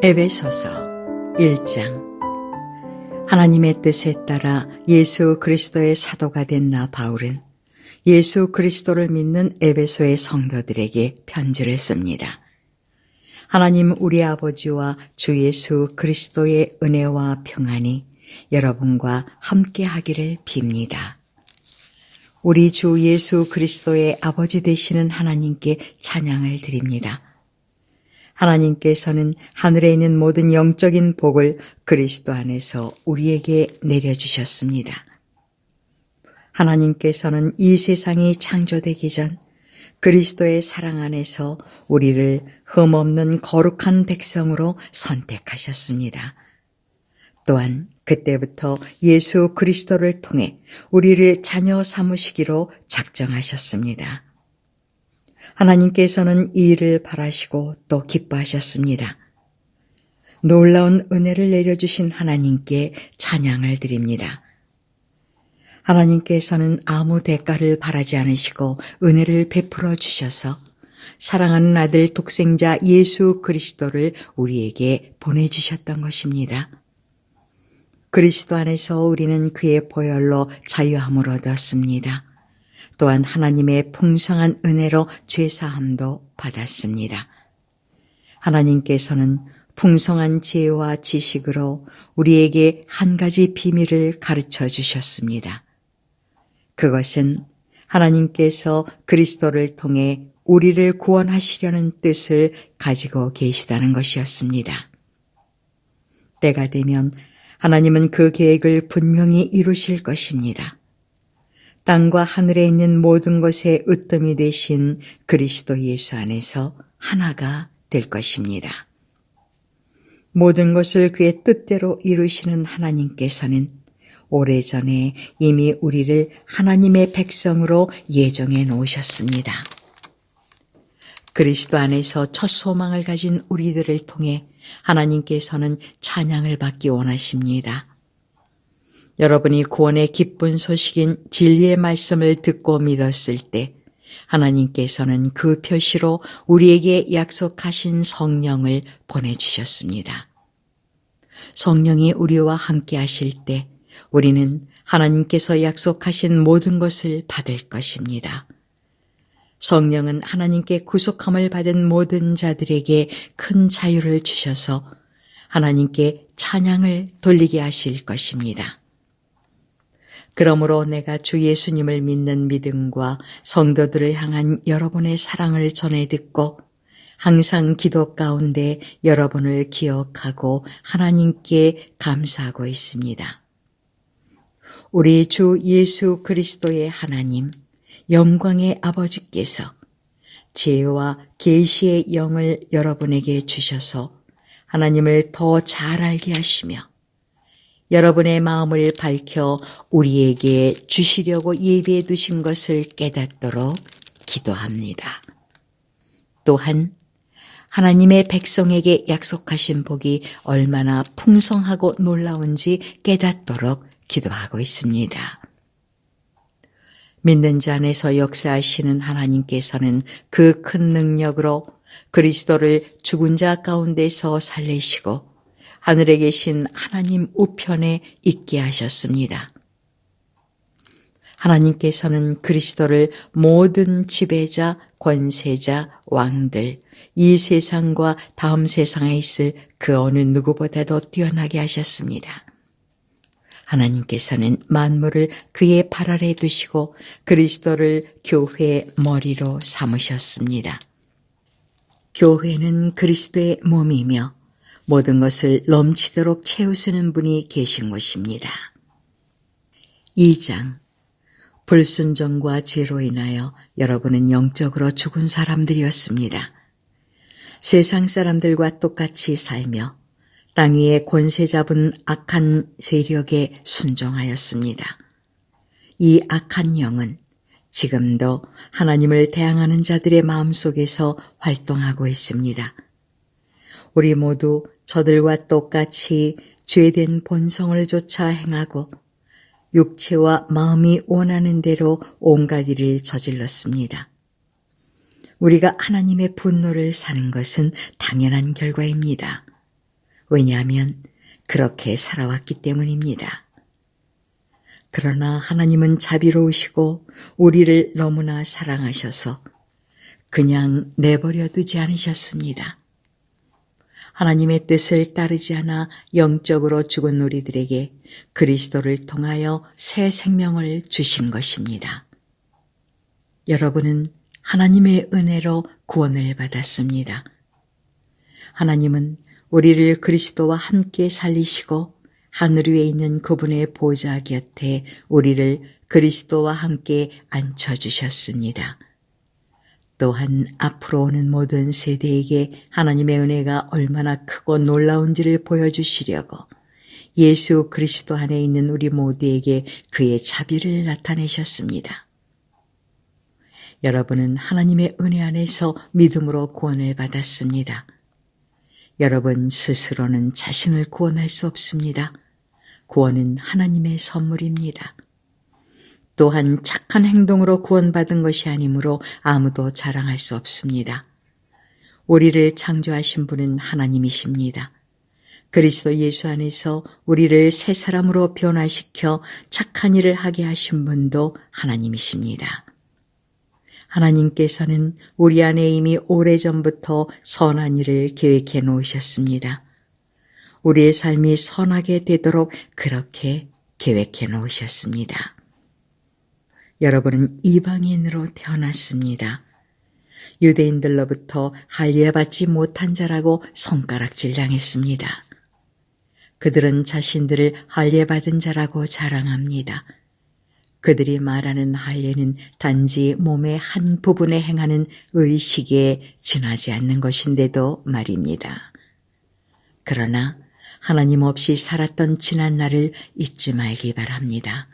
에베소서 1장. 하나님의 뜻에 따라 예수 그리스도의 사도가 된 나 바울은 예수 그리스도를 믿는 에베소의 성도들에게 편지를 씁니다. 하나님 우리 아버지와 주 예수 그리스도의 은혜와 평안이 여러분과 함께 하기를 빕니다. 우리 주 예수 그리스도의 아버지 되시는 하나님께 찬양을 드립니다. 하나님께서는 하늘에 있는 모든 영적인 복을 그리스도 안에서 우리에게 내려주셨습니다. 하나님께서는 이 세상이 창조되기 전 그리스도의 사랑 안에서 우리를 흠없는 거룩한 백성으로 선택하셨습니다. 또한 그때부터 예수 그리스도를 통해 우리를 자녀 삼으시기로 작정하셨습니다. 하나님께서는 이 일을 바라시고 또 기뻐하셨습니다. 놀라운 은혜를 내려주신 하나님께 찬양을 드립니다. 하나님께서는 아무 대가를 바라지 않으시고 은혜를 베풀어 주셔서 사랑하는 아들 독생자 예수 그리스도를 우리에게 보내주셨던 것입니다. 그리스도 안에서 우리는 그의 보혈로 자유함을 얻었습니다. 또한 하나님의 풍성한 은혜로 죄사함도 받았습니다. 하나님께서는 풍성한 지혜와 지식으로 우리에게 한 가지 비밀을 가르쳐 주셨습니다. 그것은 하나님께서 그리스도를 통해 우리를 구원하시려는 뜻을 가지고 계시다는 것이었습니다. 때가 되면 하나님은 그 계획을 분명히 이루실 것입니다. 땅과 하늘에 있는 모든 것의 으뜸이 되신 그리스도 예수 안에서 하나가 될 것입니다. 모든 것을 그의 뜻대로 이루시는 하나님께서는 오래전에 이미 우리를 하나님의 백성으로 예정해 놓으셨습니다. 그리스도 안에서 첫 소망을 가진 우리들을 통해 하나님께서는 찬양을 받기 원하십니다. 여러분이 구원의 기쁜 소식인 진리의 말씀을 듣고 믿었을 때 하나님께서는 그 표시로 우리에게 약속하신 성령을 보내주셨습니다. 성령이 우리와 함께 하실 때 우리는 하나님께서 약속하신 모든 것을 받을 것입니다. 성령은 하나님께 구속함을 받은 모든 자들에게 큰 자유를 주셔서 하나님께 찬양을 돌리게 하실 것입니다. 그러므로 내가 주 예수님을 믿는 믿음과 성도들을 향한 여러분의 사랑을 전해 듣고 항상 기도 가운데 여러분을 기억하고 하나님께 감사하고 있습니다. 우리 주 예수 그리스도의 하나님, 영광의 아버지께서 지혜와 계시의 영을 여러분에게 주셔서 하나님을 더 잘 알게 하시며 여러분의 마음을 밝혀 우리에게 주시려고 예비해 두신 것을 깨닫도록 기도합니다. 또한 하나님의 백성에게 약속하신 복이 얼마나 풍성하고 놀라운지 깨닫도록 기도하고 있습니다. 믿는 자 안에서 역사하시는 하나님께서는 그 큰 능력으로 그리스도를 죽은 자 가운데서 살리시고 하늘에 계신 하나님 우편에 있게 하셨습니다. 하나님께서는 그리스도를 모든 지배자, 권세자, 왕들, 이 세상과 다음 세상에 있을 그 어느 누구보다도 뛰어나게 하셨습니다. 하나님께서는 만물을 그의 발 아래 두시고 그리스도를 교회의 머리로 삼으셨습니다. 교회는 그리스도의 몸이며 모든 것을 넘치도록 채우시는 분이 계신 것입니다. 2장. 불순종과 죄로 인하여 여러분은 영적으로 죽은 사람들이었습니다. 세상 사람들과 똑같이 살며 땅 위에 권세 잡은 악한 세력에 순종하였습니다. 이 악한 영은 지금도 하나님을 대항하는 자들의 마음속에서 활동하고 있습니다. 우리 모두 저들과 똑같이 죄된 본성을 쫓아 행하고 육체와 마음이 원하는 대로 온갖 일을 저질렀습니다. 우리가 하나님의 분노를 사는 것은 당연한 결과입니다. 왜냐하면 그렇게 살아왔기 때문입니다. 그러나 하나님은 자비로우시고 우리를 너무나 사랑하셔서 그냥 내버려 두지 않으셨습니다. 하나님의 뜻을 따르지 않아 영적으로 죽은 우리들에게 그리스도를 통하여 새 생명을 주신 것입니다. 여러분은 하나님의 은혜로 구원을 받았습니다. 하나님은 우리를 그리스도와 함께 살리시고 하늘 위에 있는 그분의 보좌 곁에 우리를 그리스도와 함께 앉혀주셨습니다. 또한 앞으로 오는 모든 세대에게 하나님의 은혜가 얼마나 크고 놀라운지를 보여주시려고 예수 그리스도 안에 있는 우리 모두에게 그의 자비를 나타내셨습니다. 여러분은 하나님의 은혜 안에서 믿음으로 구원을 받았습니다. 여러분 스스로는 자신을 구원할 수 없습니다. 구원은 하나님의 선물입니다. 또한 착한 행동으로 구원받은 것이 아니므로 아무도 자랑할 수 없습니다. 우리를 창조하신 분은 하나님이십니다. 그리스도 예수 안에서 우리를 새 사람으로 변화시켜 착한 일을 하게 하신 분도 하나님이십니다. 하나님께서는 우리 안에 이미 오래전부터 선한 일을 계획해 놓으셨습니다. 우리의 삶이 선하게 되도록 그렇게 계획해 놓으셨습니다. 여러분은 이방인으로 태어났습니다. 유대인들로부터 할례받지 못한 자라고 손가락질 당했습니다. 그들은 자신들을 할례받은 자라고 자랑합니다. 그들이 말하는 할례는 단지 몸의 한 부분에 행하는 의식에 지나지 않는 것인데도 말입니다. 그러나 하나님 없이 살았던 지난 날을 잊지 말기 바랍니다.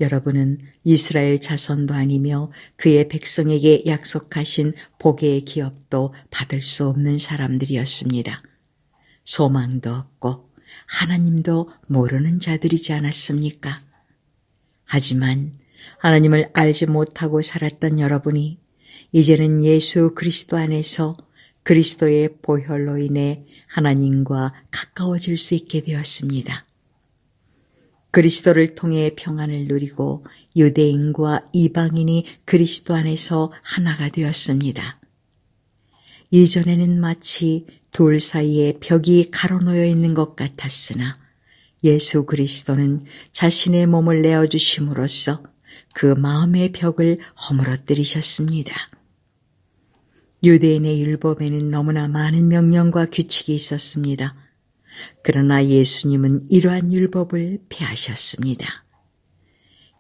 여러분은 이스라엘 자손도 아니며 그의 백성에게 약속하신 복의 기업도 받을 수 없는 사람들이었습니다. 소망도 없고 하나님도 모르는 자들이지 않았습니까? 하지만 하나님을 알지 못하고 살았던 여러분이 이제는 예수 그리스도 안에서 그리스도의 보혈로 인해 하나님과 가까워질 수 있게 되었습니다. 그리스도를 통해 평안을 누리고 유대인과 이방인이 그리스도 안에서 하나가 되었습니다. 이전에는 마치 둘 사이에 벽이 가로놓여 있는 것 같았으나 예수 그리스도는 자신의 몸을 내어주심으로써 그 마음의 벽을 허물어뜨리셨습니다. 유대인의 율법에는 너무나 많은 명령과 규칙이 있었습니다. 그러나 예수님은 이러한 율법을 폐하셨습니다.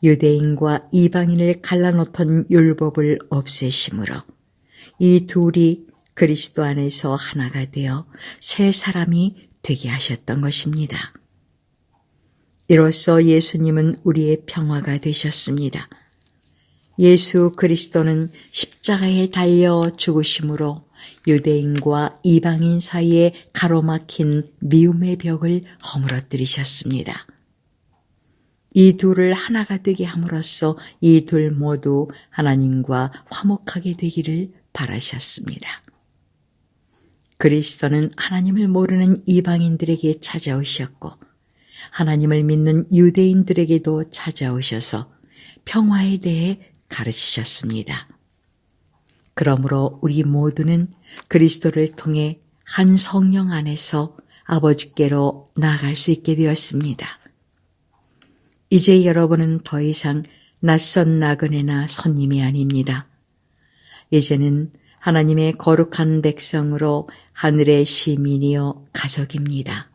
유대인과 이방인을 갈라놓던 율법을 없애심으로 이 둘이 그리스도 안에서 하나가 되어 새 사람이 되게 하셨던 것입니다. 이로써 예수님은 우리의 평화가 되셨습니다. 예수 그리스도는 십자가에 달려 죽으심으로 유대인과 이방인 사이에 가로막힌 미움의 벽을 허물어뜨리셨습니다. 이 둘을 하나가 되게 함으로써 이 둘 모두 하나님과 화목하게 되기를 바라셨습니다. 그리스도는 하나님을 모르는 이방인들에게 찾아오셨고 하나님을 믿는 유대인들에게도 찾아오셔서 평화에 대해 가르치셨습니다. 그러므로 우리 모두는 그리스도를 통해 한 성령 안에서 아버지께로 나아갈 수 있게 되었습니다. 이제 여러분은 더 이상 낯선 나그네나 손님이 아닙니다. 이제는 하나님의 거룩한 백성으로 하늘의 시민이요 가족입니다.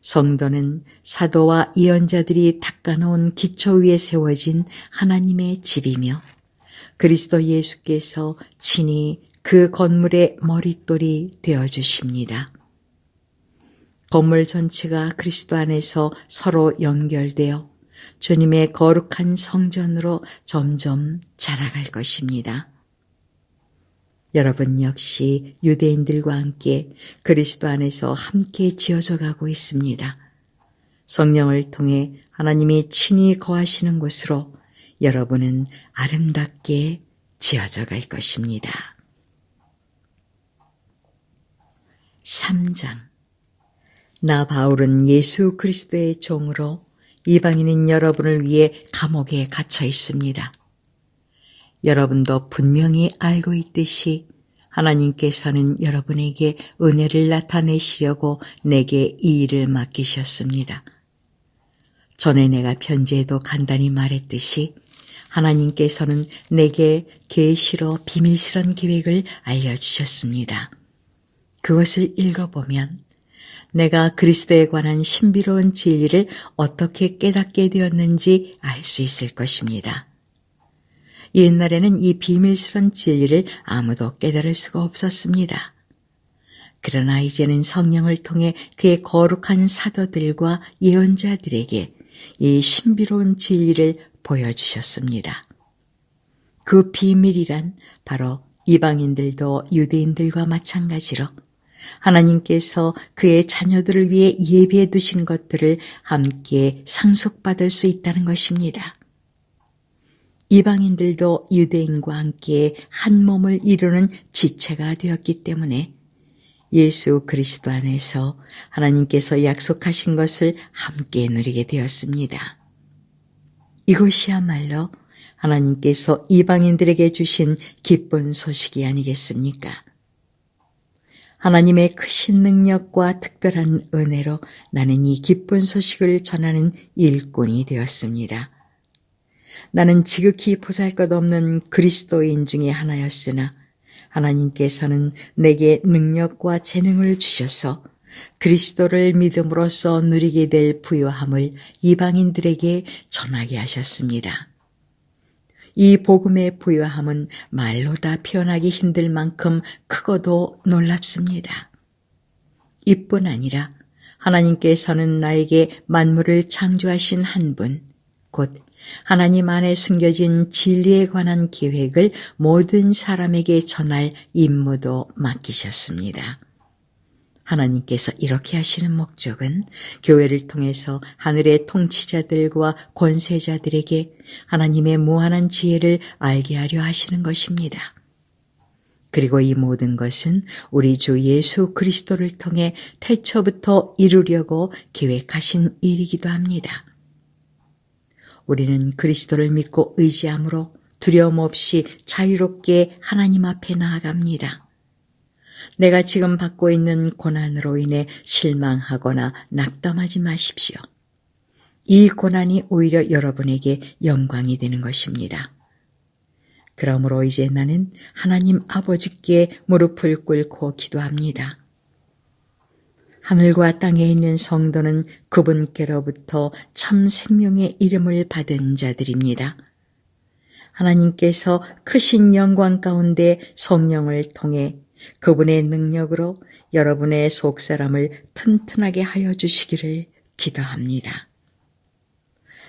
성도는 사도와 예언자들이 닦아놓은 기초 위에 세워진 하나님의 집이며 그리스도 예수께서 친히 그 건물의 머릿돌이 되어주십니다. 건물 전체가 그리스도 안에서 서로 연결되어 주님의 거룩한 성전으로 점점 자라갈 것입니다. 여러분 역시 유대인들과 함께 그리스도 안에서 함께 지어져 가고 있습니다. 성령을 통해 하나님이 친히 거하시는 곳으로 여러분은 아름답게 지어져 갈 것입니다. 3장 나 바울은 예수 그리스도의 종으로 이방인인 여러분을 위해 감옥에 갇혀 있습니다. 여러분도 분명히 알고 있듯이 하나님께서는 여러분에게 은혜를 나타내시려고 내게 이 일을 맡기셨습니다. 전에 내가 편지에도 간단히 말했듯이 하나님께서는 내게 계시로 비밀스런 계획을 알려주셨습니다. 그것을 읽어보면 내가 그리스도에 관한 신비로운 진리를 어떻게 깨닫게 되었는지 알 수 있을 것입니다. 옛날에는 이 비밀스러운 진리를 아무도 깨달을 수가 없었습니다. 그러나 이제는 성령을 통해 그의 거룩한 사도들과 예언자들에게 이 신비로운 진리를 보여주셨습니다. 그 비밀이란 바로 이방인들도 유대인들과 마찬가지로 하나님께서 그의 자녀들을 위해 예비해 두신 것들을 함께 상속받을 수 있다는 것입니다. 이방인들도 유대인과 함께 한 몸을 이루는 지체가 되었기 때문에 예수 그리스도 안에서 하나님께서 약속하신 것을 함께 누리게 되었습니다. 이것이야말로 하나님께서 이방인들에게 주신 기쁜 소식이 아니겠습니까? 하나님의 크신 능력과 특별한 은혜로 나는 이 기쁜 소식을 전하는 일꾼이 되었습니다. 나는 지극히 보잘것없는 그리스도인 중에 하나였으나 하나님께서는 내게 능력과 재능을 주셔서 그리스도를 믿음으로써 누리게 될 부요함을 이방인들에게 전하게 하셨습니다. 이 복음의 부요함은 말로 다 표현하기 힘들 만큼 크고도 놀랍습니다. 이뿐 아니라 하나님께서는 나에게 만물을 창조하신 한 분, 곧 하나님 안에 숨겨진 진리에 관한 계획을 모든 사람에게 전할 임무도 맡기셨습니다. 하나님께서 이렇게 하시는 목적은 교회를 통해서 하늘의 통치자들과 권세자들에게 하나님의 무한한 지혜를 알게 하려 하시는 것입니다. 그리고 이 모든 것은 우리 주 예수 그리스도를 통해 태초부터 이루려고 계획하신 일이기도 합니다. 우리는 그리스도를 믿고 의지함으로 두려움 없이 자유롭게 하나님 앞에 나아갑니다. 내가 지금 받고 있는 고난으로 인해 실망하거나 낙담하지 마십시오. 이 고난이 오히려 여러분에게 영광이 되는 것입니다. 그러므로 이제 나는 하나님 아버지께 무릎을 꿇고 기도합니다. 하늘과 땅에 있는 성도는 그분께로부터 참 생명의 이름을 받은 자들입니다. 하나님께서 크신 영광 가운데 성령을 통해 그분의 능력으로 여러분의 속사람을 튼튼하게 하여 주시기를 기도합니다.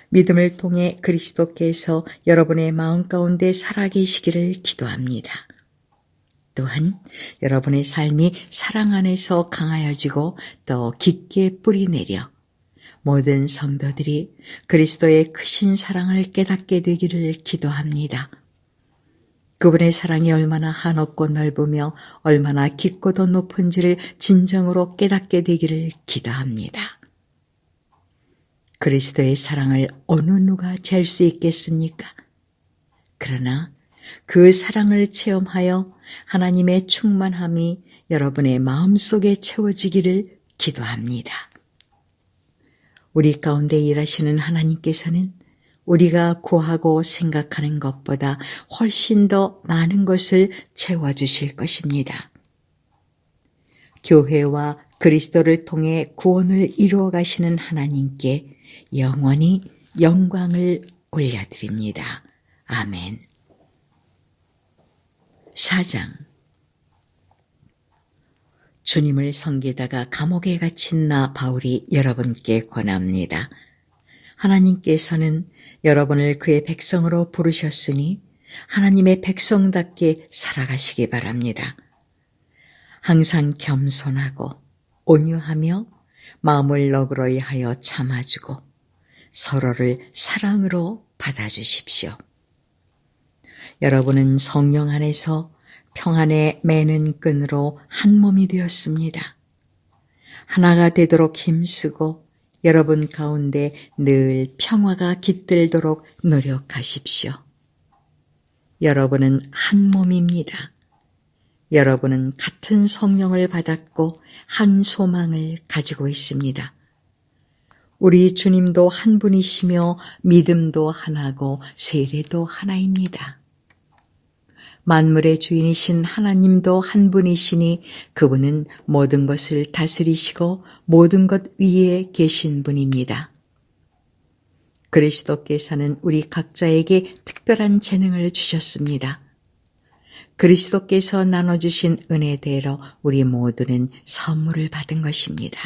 믿음을 통해 그리스도께서 여러분의 마음 가운데 살아계시기를 기도합니다. 또한 여러분의 삶이 사랑 안에서 강하여지고 더 깊게 뿌리내려 모든 성도들이 그리스도의 크신 사랑을 깨닫게 되기를 기도합니다. 그분의 사랑이 얼마나 한없고 넓으며 얼마나 깊고도 높은지를 진정으로 깨닫게 되기를 기도합니다. 그리스도의 사랑을 어느 누가 잴 수 있겠습니까? 그러나 그 사랑을 체험하여 하나님의 충만함이 여러분의 마음속에 채워지기를 기도합니다. 우리 가운데 일하시는 하나님께서는 우리가 구하고 생각하는 것보다 훨씬 더 많은 것을 채워주실 것입니다. 교회와 그리스도를 통해 구원을 이루어 가시는 하나님께 영원히 영광을 올려드립니다. 아멘. 4장. 주님을 섬기다가 감옥에 갇힌 나 바울이 여러분께 권합니다. 하나님께서는 여러분을 그의 백성으로 부르셨으니 하나님의 백성답게 살아가시기 바랍니다. 항상 겸손하고 온유하며 마음을 너그러이 하여 참아주고 서로를 사랑으로 받아주십시오. 여러분은 성령 안에서 평안의 매는 끈으로 한 몸이 되었습니다. 하나가 되도록 힘쓰고 여러분 가운데 늘 평화가 깃들도록 노력하십시오. 여러분은 한 몸입니다. 여러분은 같은 성령을 받았고 한 소망을 가지고 있습니다. 우리 주님도 한 분이시며 믿음도 하나고 세례도 하나입니다. 만물의 주인이신 하나님도 한 분이시니 그분은 모든 것을 다스리시고 모든 것 위에 계신 분입니다. 그리스도께서는 우리 각자에게 특별한 재능을 주셨습니다. 그리스도께서 나눠주신 은혜대로 우리 모두는 선물을 받은 것입니다.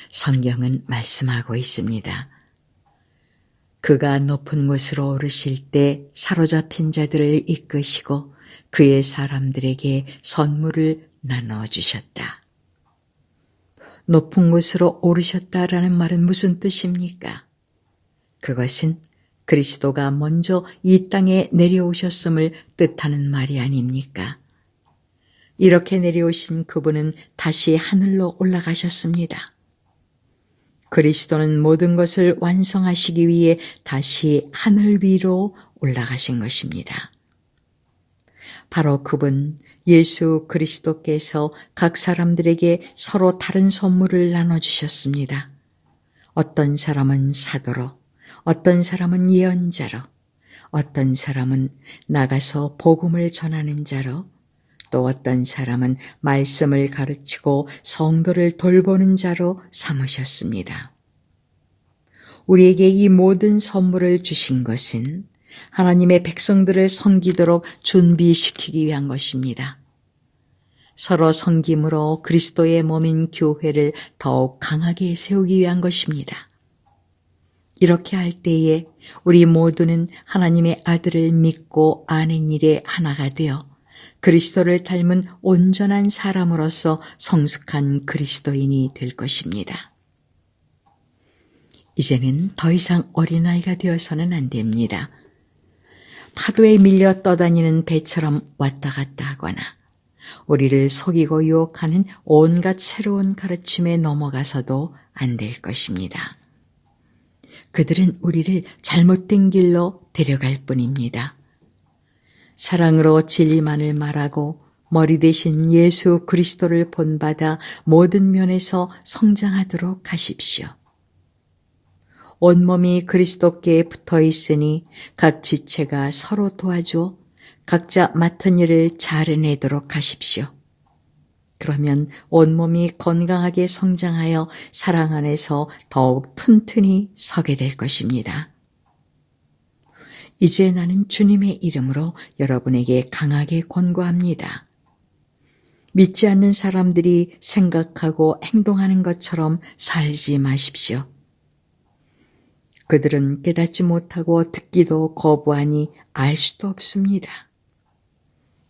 성경은 말씀하고 있습니다. 그가 높은 곳으로 오르실 때 사로잡힌 자들을 이끄시고 그의 사람들에게 선물을 나눠주셨다. 높은 곳으로 오르셨다라는 말은 무슨 뜻입니까? 그것은 그리스도가 먼저 이 땅에 내려오셨음을 뜻하는 말이 아닙니까? 이렇게 내려오신 그분은 다시 하늘로 올라가셨습니다. 그리스도는 모든 것을 완성하시기 위해 다시 하늘 위로 올라가신 것입니다. 바로 그분 예수 그리스도께서 각 사람들에게 서로 다른 선물을 나눠주셨습니다. 어떤 사람은 사도로, 어떤 사람은 예언자로, 어떤 사람은 나가서 복음을 전하는 자로, 또 어떤 사람은 말씀을 가르치고 성도를 돌보는 자로 삼으셨습니다. 우리에게 이 모든 선물을 주신 것은 하나님의 백성들을 섬기도록 준비시키기 위한 것입니다. 서로 섬김으로 그리스도의 몸인 교회를 더욱 강하게 세우기 위한 것입니다. 이렇게 할 때에 우리 모두는 하나님의 아들을 믿고 아는 일에 하나가 되어 그리스도를 닮은 온전한 사람으로서 성숙한 그리스도인이 될 것입니다. 이제는 더 이상 어린아이가 되어서는 안 됩니다. 파도에 밀려 떠다니는 배처럼 왔다 갔다 하거나 우리를 속이고 유혹하는 온갖 새로운 가르침에 넘어가서도 안 될 것입니다. 그들은 우리를 잘못된 길로 데려갈 뿐입니다. 사랑으로 진리만을 말하고 머리 대신 예수 그리스도를 본받아 모든 면에서 성장하도록 하십시오. 온몸이 그리스도께 붙어 있으니 각 지체가 서로 도와줘 각자 맡은 일을 잘 해내도록 하십시오. 그러면 온몸이 건강하게 성장하여 사랑 안에서 더욱 튼튼히 서게 될 것입니다. 이제 나는 주님의 이름으로 여러분에게 강하게 권고합니다. 믿지 않는 사람들이 생각하고 행동하는 것처럼 살지 마십시오. 그들은 깨닫지 못하고 듣기도 거부하니 알 수도 없습니다.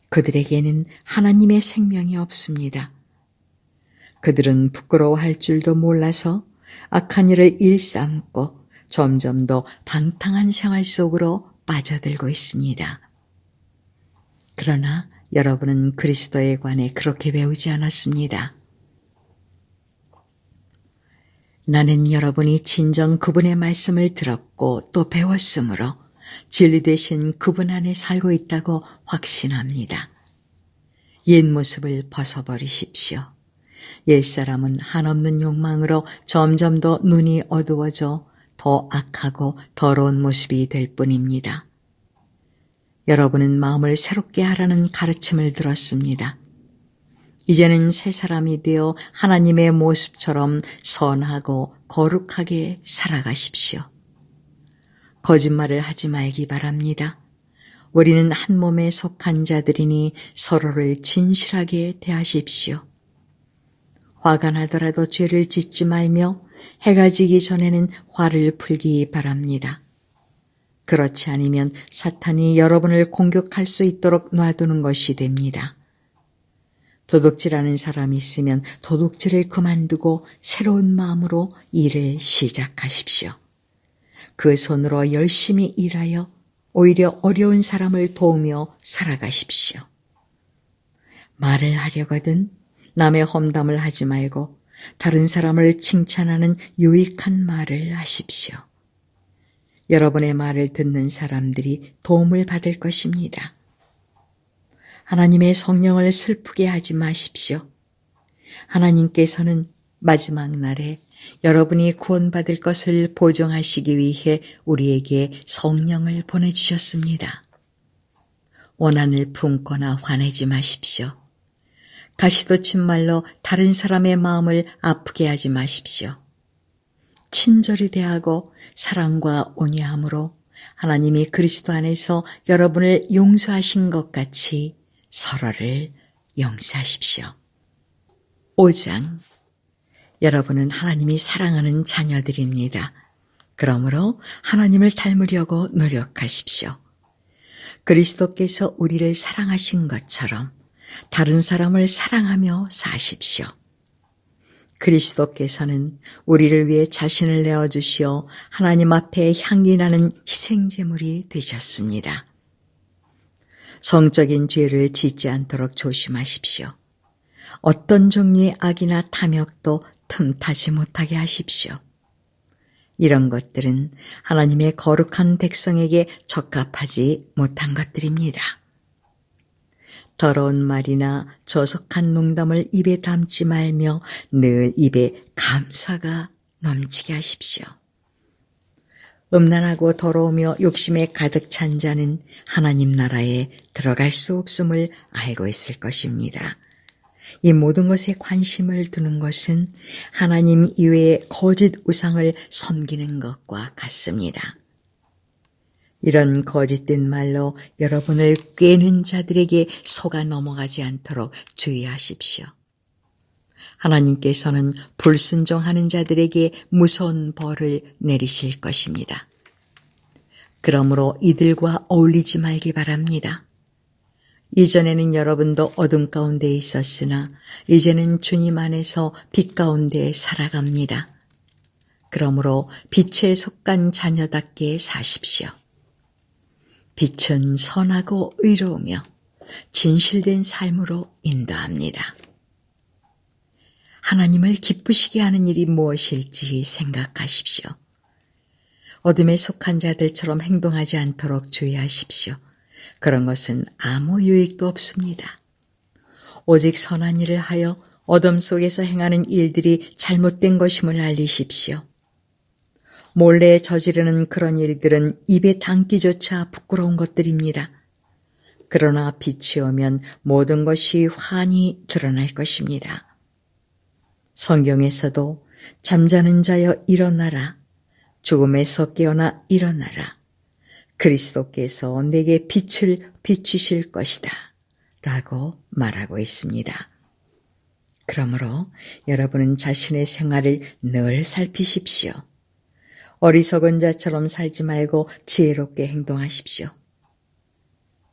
그들에게는 하나님의 생명이 없습니다. 그들은 부끄러워할 줄도 몰라서 악한 일을 일삼고 점점 더 방탕한 생활 속으로 빠져들고 있습니다. 그러나 여러분은 그리스도에 관해 그렇게 배우지 않았습니다. 나는 여러분이 진정 그분의 말씀을 들었고 또 배웠으므로 진리 되신 그분 안에 살고 있다고 확신합니다. 옛 모습을 벗어버리십시오. 옛사람은 한없는 욕망으로 점점 더 눈이 어두워져 더 악하고 더러운 모습이 될 뿐입니다. 여러분은 마음을 새롭게 하라는 가르침을 들었습니다. 이제는 새 사람이 되어 하나님의 모습처럼 선하고 거룩하게 살아가십시오. 거짓말을 하지 말기 바랍니다. 우리는 한 몸에 속한 자들이니 서로를 진실하게 대하십시오. 화가 나더라도 죄를 짓지 말며 해가 지기 전에는 화를 풀기 바랍니다. 그렇지 않으면 사탄이 여러분을 공격할 수 있도록 놔두는 것이 됩니다. 도둑질하는 사람이 있으면 도둑질을 그만두고 새로운 마음으로 일을 시작하십시오. 그 손으로 열심히 일하여 오히려 어려운 사람을 도우며 살아가십시오. 말을 하려거든 남의 험담을 하지 말고 다른 사람을 칭찬하는 유익한 말을 하십시오. 여러분의 말을 듣는 사람들이 도움을 받을 것입니다. 하나님의 성령을 슬프게 하지 마십시오. 하나님께서는 마지막 날에 여러분이 구원받을 것을 보증하시기 위해 우리에게 성령을 보내주셨습니다. 원한을 품거나 화내지 마십시오. 가시돋친 말로 다른 사람의 마음을 아프게 하지 마십시오. 친절히 대하고 사랑과 온유함으로 하나님이 그리스도 안에서 여러분을 용서하신 것 같이 서로를 용서하십시오. 5장. 여러분은 하나님이 사랑하는 자녀들입니다. 그러므로 하나님을 닮으려고 노력하십시오. 그리스도께서 우리를 사랑하신 것처럼 다른 사람을 사랑하며 사십시오. 그리스도께서는 우리를 위해 자신을 내어주시어 하나님 앞에 향기 나는 희생제물이 되셨습니다. 성적인 죄를 짓지 않도록 조심하십시오. 어떤 종류의 악이나 탐욕도 틈타지 못하게 하십시오. 이런 것들은 하나님의 거룩한 백성에게 적합하지 못한 것들입니다. 더러운 말이나 저속한 농담을 입에 담지 말며 늘 입에 감사가 넘치게 하십시오. 음란하고 더러우며 욕심에 가득 찬 자는 하나님 나라에 들어갈 수 없음을 알고 있을 것입니다. 이 모든 것에 관심을 두는 것은 하나님 이외의 거짓 우상을 섬기는 것과 같습니다. 이런 거짓된 말로 여러분을 꿰는 자들에게 속아 넘어가지 않도록 주의하십시오. 하나님께서는 불순종하는 자들에게 무서운 벌을 내리실 것입니다. 그러므로 이들과 어울리지 말기 바랍니다. 이전에는 여러분도 어둠 가운데 있었으나 이제는 주님 안에서 빛 가운데 살아갑니다. 그러므로 빛에 속한 자녀답게 사십시오. 빛은 선하고 의로우며 진실된 삶으로 인도합니다. 하나님을 기쁘시게 하는 일이 무엇일지 생각하십시오. 어둠에 속한 자들처럼 행동하지 않도록 주의하십시오. 그런 것은 아무 유익도 없습니다. 오직 선한 일을 하여 어둠 속에서 행하는 일들이 잘못된 것임을 알리십시오. 몰래 저지르는 그런 일들은 입에 담기조차 부끄러운 것들입니다. 그러나 빛이 오면 모든 것이 환히 드러날 것입니다. 성경에서도 잠자는 자여 일어나라, 죽음에서 깨어나 일어나라, 그리스도께서 내게 빛을 비추실 것이다 라고 말하고 있습니다. 그러므로 여러분은 자신의 생활을 늘 살피십시오. 어리석은 자처럼 살지 말고 지혜롭게 행동하십시오.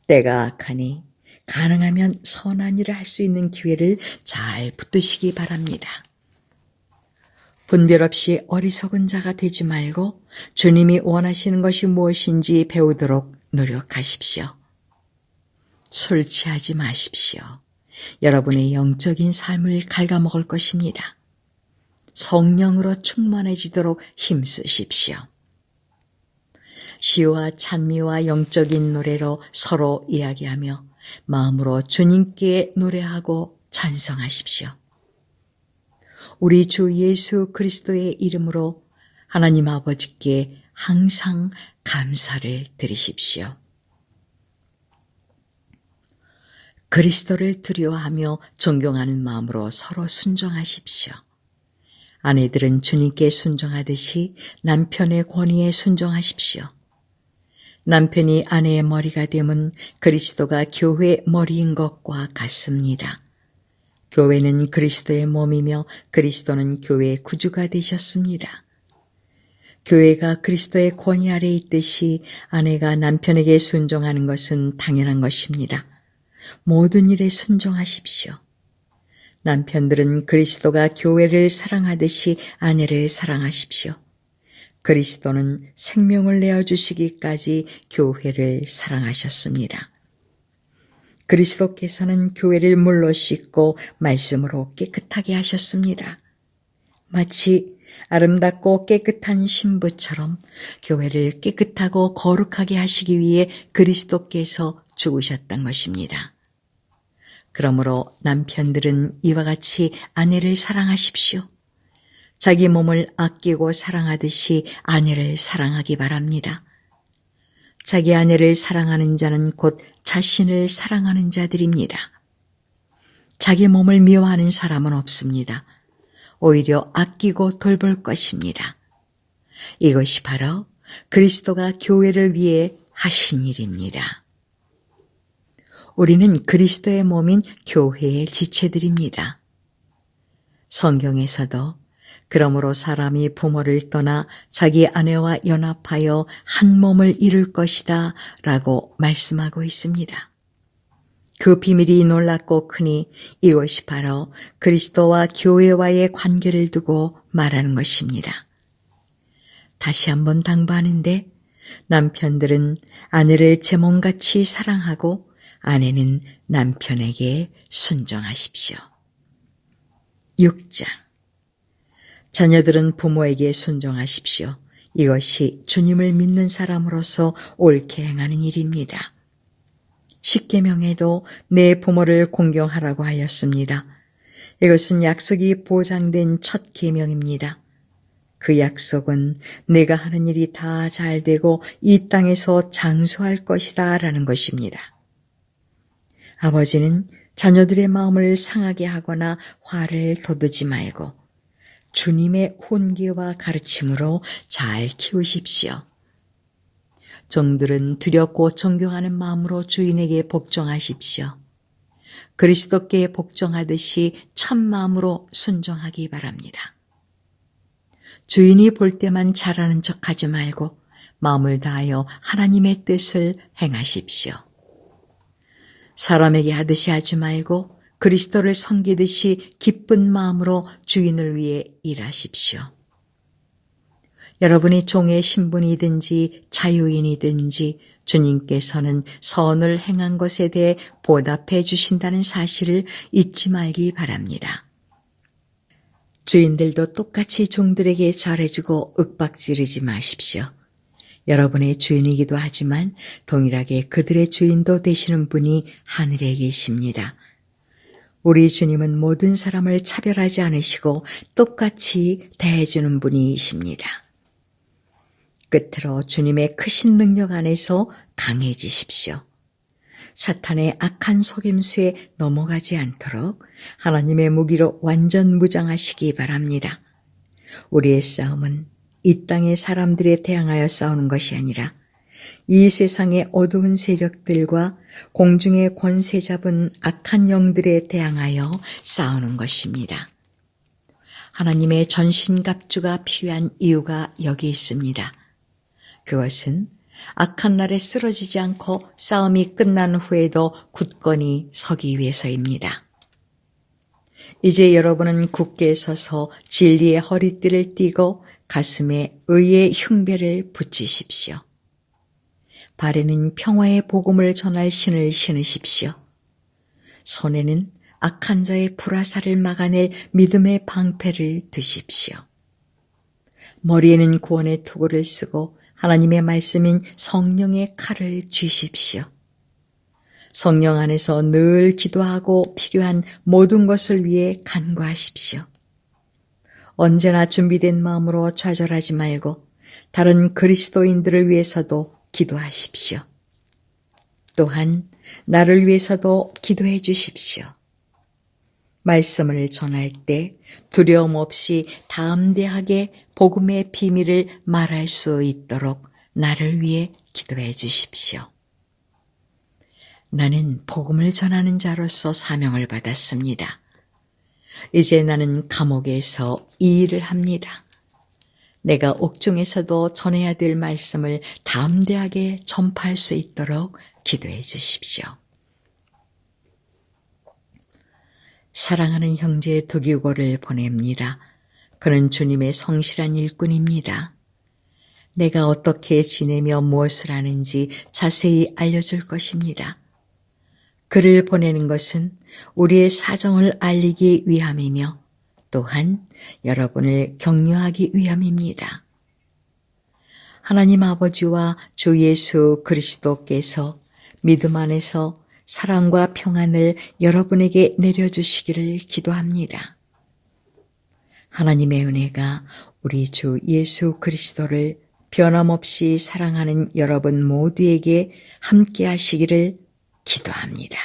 때가 악하니 가능하면 선한 일을 할 수 있는 기회를 잘 붙드시기 바랍니다. 분별 없이 어리석은 자가 되지 말고 주님이 원하시는 것이 무엇인지 배우도록 노력하십시오. 술 취하지 마십시오. 여러분의 영적인 삶을 갉아먹을 것입니다. 성령으로 충만해지도록 힘쓰십시오. 시와 찬미와 영적인 노래로 서로 이야기하며 마음으로 주님께 노래하고 찬송하십시오. 우리 주 예수 그리스도의 이름으로 하나님 아버지께 항상 감사를 드리십시오. 그리스도를 두려워하며 존경하는 마음으로 서로 순종하십시오. 아내들은 주님께 순종하듯이 남편의 권위에 순종하십시오. 남편이 아내의 머리가 되면 그리스도가 교회의 머리인 것과 같습니다. 교회는 그리스도의 몸이며 그리스도는 교회의 구주가 되셨습니다. 교회가 그리스도의 권위 아래 있듯이 아내가 남편에게 순종하는 것은 당연한 것입니다. 모든 일에 순종하십시오. 남편들은 그리스도가 교회를 사랑하듯이 아내를 사랑하십시오. 그리스도는 생명을 내어주시기까지 교회를 사랑하셨습니다. 그리스도께서는 교회를 물로 씻고 말씀으로 깨끗하게 하셨습니다. 마치 아름답고 깨끗한 신부처럼 교회를 깨끗하고 거룩하게 하시기 위해 그리스도께서 죽으셨던 것입니다. 그러므로 남편들은 이와 같이 아내를 사랑하십시오. 자기 몸을 아끼고 사랑하듯이 아내를 사랑하기 바랍니다. 자기 아내를 사랑하는 자는 곧 자신을 사랑하는 자들입니다. 자기 몸을 미워하는 사람은 없습니다. 오히려 아끼고 돌볼 것입니다. 이것이 바로 그리스도가 교회를 위해 하신 일입니다. 우리는 그리스도의 몸인 교회의 지체들입니다. 성경에서도 그러므로 사람이 부모를 떠나 자기 아내와 연합하여 한 몸을 이룰 것이다 라고 말씀하고 있습니다. 그 비밀이 놀랍고 크니 이것이 바로 그리스도와 교회와의 관계를 두고 말하는 것입니다. 다시 한번 당부하는데 남편들은 아내를 제 몸같이 사랑하고 아내는 남편에게 순종하십시오. 6장 자녀들은 부모에게 순종하십시오. 이것이 주님을 믿는 사람으로서 옳게 행하는 일입니다. 십계명에도 내 부모를 공경하라고 하였습니다. 이것은 약속이 보장된 첫 계명입니다. 그 약속은 내가 하는 일이 다 잘되고 이 땅에서 장수할 것이다 라는 것입니다. 아버지는 자녀들의 마음을 상하게 하거나 화를 돋우지 말고 주님의 훈계와 가르침으로 잘 키우십시오. 종들은 두렵고 존경하는 마음으로 주인에게 복종하십시오. 그리스도께 복종하듯이 참 마음으로 순종하기 바랍니다. 주인이 볼 때만 잘하는 척하지 말고 마음을 다하여 하나님의 뜻을 행하십시오. 사람에게 하듯이 하지 말고 그리스도를 섬기듯이 기쁜 마음으로 주인을 위해 일하십시오. 여러분이 종의 신분이든지 자유인이든지 주님께서는 선을 행한 것에 대해 보답해 주신다는 사실을 잊지 말기 바랍니다. 주인들도 똑같이 종들에게 잘해주고 윽박지르지 마십시오. 여러분의 주인이기도 하지만 동일하게 그들의 주인도 되시는 분이 하늘에 계십니다. 우리 주님은 모든 사람을 차별하지 않으시고 똑같이 대해주는 분이십니다. 끝으로 주님의 크신 능력 안에서 강해지십시오. 사탄의 악한 속임수에 넘어가지 않도록 하나님의 무기로 완전 무장하시기 바랍니다. 우리의 싸움은 이 땅의 사람들에 대항하여 싸우는 것이 아니라 이 세상의 어두운 세력들과 공중의 권세 잡은 악한 영들에 대항하여 싸우는 것입니다. 하나님의 전신갑주가 필요한 이유가 여기 있습니다. 그것은 악한 날에 쓰러지지 않고 싸움이 끝난 후에도 굳건히 서기 위해서입니다. 이제 여러분은 굳게 서서 진리의 허리띠를 띠고 가슴에 의의 흉배를 붙이십시오. 발에는 평화의 복음을 전할 신을 신으십시오. 손에는 악한 자의 불화살을 막아낼 믿음의 방패를 드십시오. 머리에는 구원의 투구를 쓰고 하나님의 말씀인 성령의 칼을 쥐십시오. 성령 안에서 늘 기도하고 필요한 모든 것을 위해 간구하십시오. 언제나 준비된 마음으로 좌절하지 말고 다른 그리스도인들을 위해서도 기도하십시오. 또한 나를 위해서도 기도해 주십시오. 말씀을 전할 때 두려움 없이 담대하게 복음의 비밀을 말할 수 있도록 나를 위해 기도해 주십시오. 나는 복음을 전하는 자로서 사명을 받았습니다. 이제 나는 감옥에서 이 일을 합니다. 내가 옥중에서도 전해야 될 말씀을 담대하게 전파할 수 있도록 기도해 주십시오. 사랑하는 형제 두기고를 보냅니다. 그는 주님의 성실한 일꾼입니다. 내가 어떻게 지내며 무엇을 하는지 자세히 알려줄 것입니다. 그를 보내는 것은 우리의 사정을 알리기 위함이며 또한 여러분을 격려하기 위함입니다. 하나님 아버지와 주 예수 그리스도께서 믿음 안에서 사랑과 평안을 여러분에게 내려주시기를 기도합니다. 하나님의 은혜가 우리 주 예수 그리스도를 변함없이 사랑하는 여러분 모두에게 함께 하시기를 기도합니다.